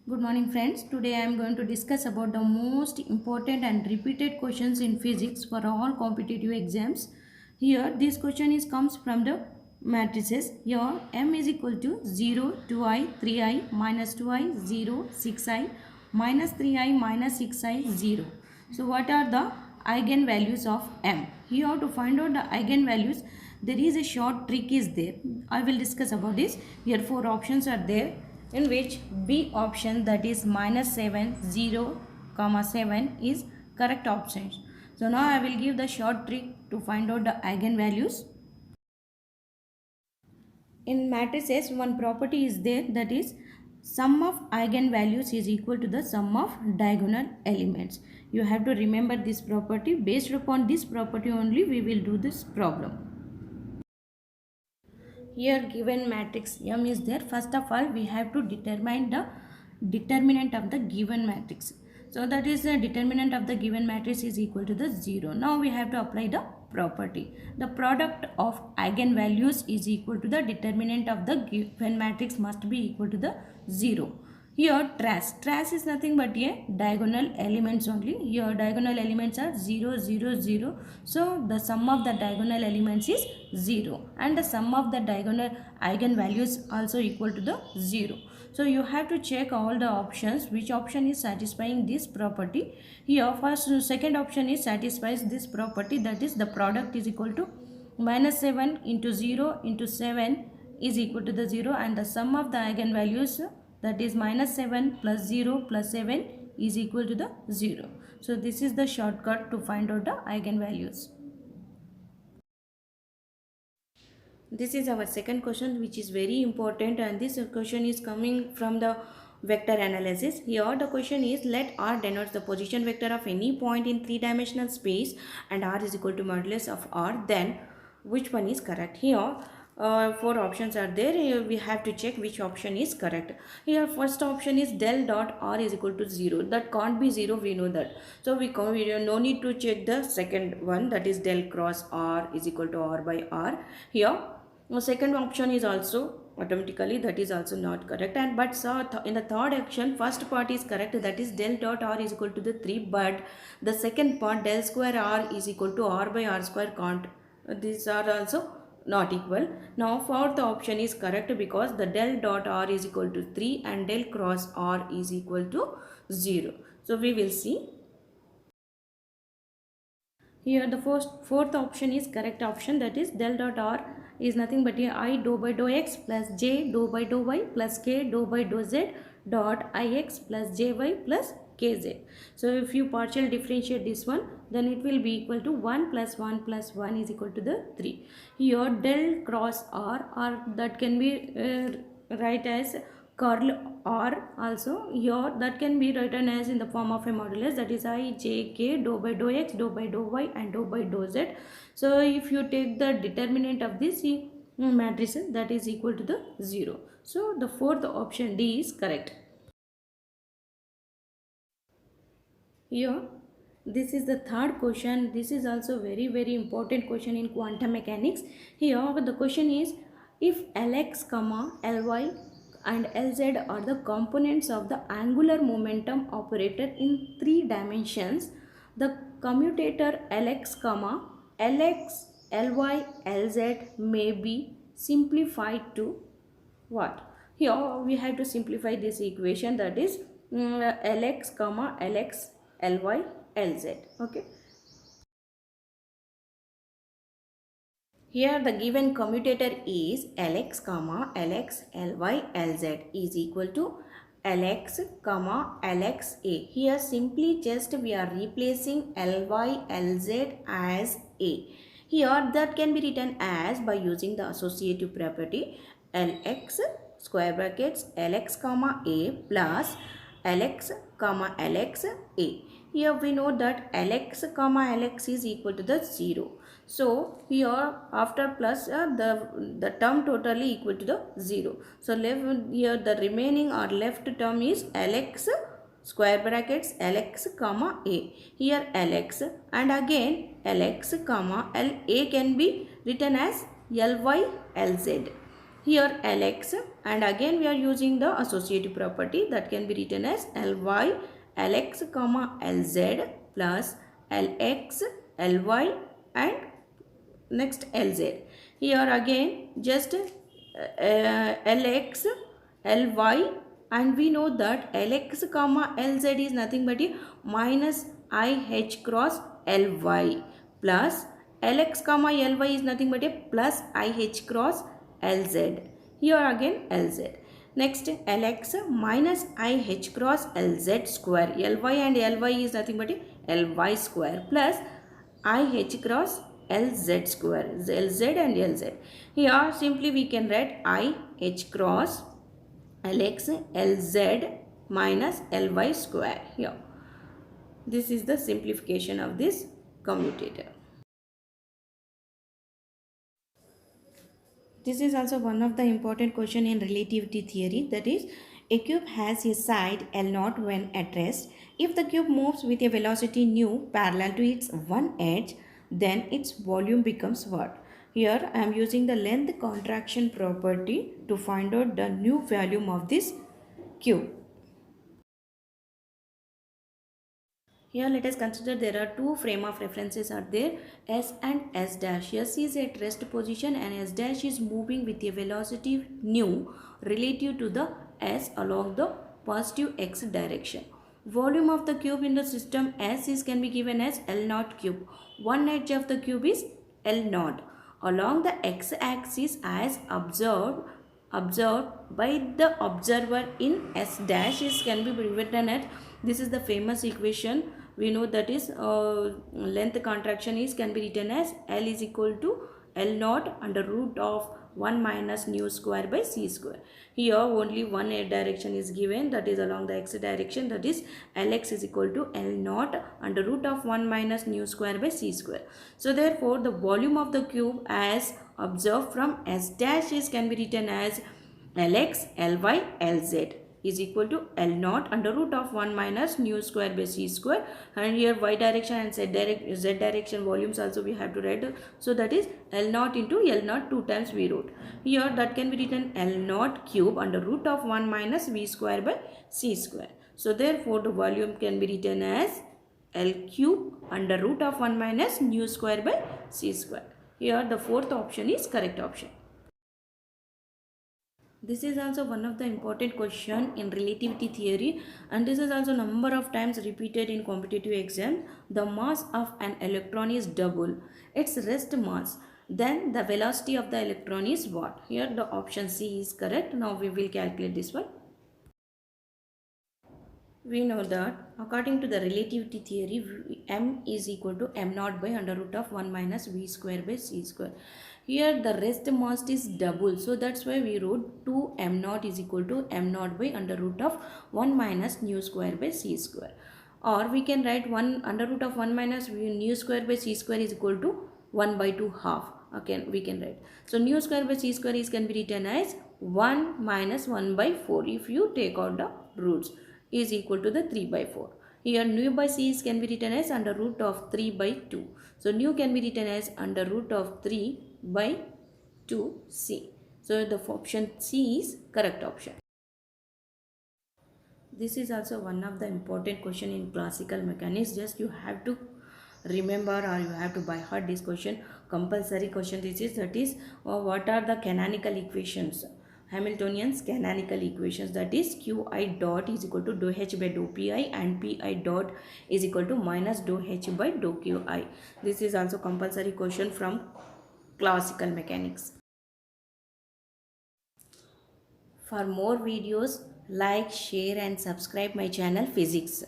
Good morning friends. Today I am going to discuss about the most important and repeated questions in physics for all competitive exams. Here this question comes from the matrices. Here m is equal to 0, 2i, 3i, minus 2i, 0, 6i, minus 3i, minus 6i, 0. So what are the eigenvalues of m? Here to find out the eigenvalues there is a short trick is there. I will discuss about this. Here four options are there, in which B option, that is minus 7, 0, comma 7 is correct option. So now I will give the short trick to find out the eigenvalues. In matrices one property is there, that is sum of eigenvalues is equal to the sum of diagonal elements. You have to remember this property. Based upon this property only we will do this problem. Here given matrix M is there. First of all we have to determine the determinant of the given matrix. So that is the determinant of the given matrix is equal to the 0. Now we have to apply the property. The product of eigenvalues is equal to the determinant of the given matrix must be equal to the 0. Here trace is nothing but a diagonal elements only. Here diagonal elements are 0, 0, 0. So the sum of the diagonal elements is 0 and the sum of the diagonal eigenvalues also equal to the 0. So you have to check all the options which option is satisfying this property. Here second option is satisfies this property, that is the product is equal to minus 7 into 0 into 7 is equal to the 0 and the sum of the eigenvalues, that is minus 7 plus 0 plus 7 is equal to the 0. So this is the shortcut to find out the eigenvalues. This is our second question, which is very important, and this question is coming from the vector analysis. Here the question is, let R denotes the position vector of any point in three-dimensional space and R is equal to modulus of R, then which one is correct? Here four options are there. Here we have to check which option is correct. Here first option is del dot R is equal to 0. That can't be 0, we know that. So we no need to check the second one, that is del cross R is equal to R by R. Here the second option is also automatically, that is also not correct. And but so in the third option first part is correct, that is del dot R is equal to the 3, but the second part del square R is equal to R by R square can't. These are also not equal. Now fourth option is correct because the del dot R is equal to 3 and del cross R is equal to 0. So we will see. Here the fourth option is correct option, that is del dot R is nothing but a I dou by dou x plus j dou by dou y plus k dou by dou z dot ix plus jy plus kz. So if you partial differentiate this one, then it will be equal to 1 plus 1 plus 1 is equal to the 3. Here del cross R, or that can be write as curl R also. Here that can be written as in the form of a modulus, that is I j k dou by dou x dou by dou y and dou by dou z. So if you take the determinant of this matrix, that is equal to the 0. So the fourth option D is correct. Here this is the third question. This is also very important question in quantum mechanics. Here the question is, if Lx, Ly and Lz are the components of the angular momentum operator in three dimensions, the commutator Lx, Lx, Ly, Lz may be simplified to what? Here we have to simplify this equation, that is Lx, Lx, Ly, Lz. Okay. Here the given commutator is Lx, Lx, Ly, Lz is equal to Lx, Lxa. Here simply just we are replacing Ly, Lz as A. Here that can be written as by using the associative property Lx square brackets Lx, A plus Lx, Lxa. Here we know that Lx, Lx is equal to the 0. So here after plus the term totally equal to the 0. So left here the remaining or left term is Lx square brackets Lx, A. Here Lx and again Lx, La can be written as Ly, Lz. Here Lx, and again we are using the associative property that can be written as Ly Lx comma Lz plus Lx Ly and next Lz. Here again just Lx Ly, and we know that Lx comma Lz is nothing but a minus IH cross Ly plus Lx comma Ly is nothing but a plus IH cross Lz. Here again Lz. Next Lx minus IH cross Lz square. Ly and Ly is nothing but a Ly square plus IH cross Lz square. Lz and Lz. Here simply we can write IH cross Lx Lz minus Ly square. Here this is the simplification of this commutator. This is also one of the important question in relativity theory, that is, a cube has a side L0 when at rest. If the cube moves with a velocity nu parallel to its one edge, then its volume becomes what? Here I am using the length contraction property to find out the new volume of this cube. Here let us consider there are two frame of references are there, S and S dash. S is at rest position and S dash is moving with a velocity nu relative to the S along the positive x direction. Volume of the cube in the system S is can be given as L0 cube. One edge of the cube is L0. Along the x axis as observed by the observer in S dash is can be written at, this is the famous equation. We know that is length contraction is can be written as L is equal to L0 under root of 1 minus nu square by c square. Here only one direction is given, that is along the x direction, that is Lx is equal to L0 under root of 1 minus nu square by c square. So therefore the volume of the cube as observed from S dash is can be written as Lx Ly Lz is equal to L0 under root of 1 minus nu square by c square, and here y direction and z direction volumes also we have to write. So that is L0 into L0 two times we wrote. Here that can be written L0 cube under root of 1 minus v square by c square. So therefore the volume can be written as L cube under root of 1 minus nu square by c square. Here the fourth option is correct option. This is also one of the important question in relativity theory, and this is also number of times repeated in competitive exam. The mass of an electron is double its rest mass, then the velocity of the electron is what? Here the option C is correct. Now we will calculate this one. We know that according to the relativity theory, m is equal to m0 by under root of 1 minus v square by c square. Here the rest mass is double, so that's why we wrote 2 m0 is equal to m0 by under root of 1 minus nu square by c square. Or we can write 1 under root of 1 minus nu square by c square is equal to 1 by 2 half. Again we can write. So nu square by c square is can be written as 1 minus 1 by 4 if you take out the roots, is equal to the 3 by 4. Here nu by c is can be written as under root of 3 by 2. So nu can be written as under root of 3 by 2c. So the option C is correct option. This is also one of the important question in classical mechanics. Just you have to remember or you have to by heart this question, compulsory question this is, that is what are the canonical equations, Hamiltonian's canonical equations, that is qi dot is equal to dou h by dou pi and pi dot is equal to minus dou h by dou qi. This is also compulsory question from classical mechanics. For more videos, like, share and subscribe my channel Physics.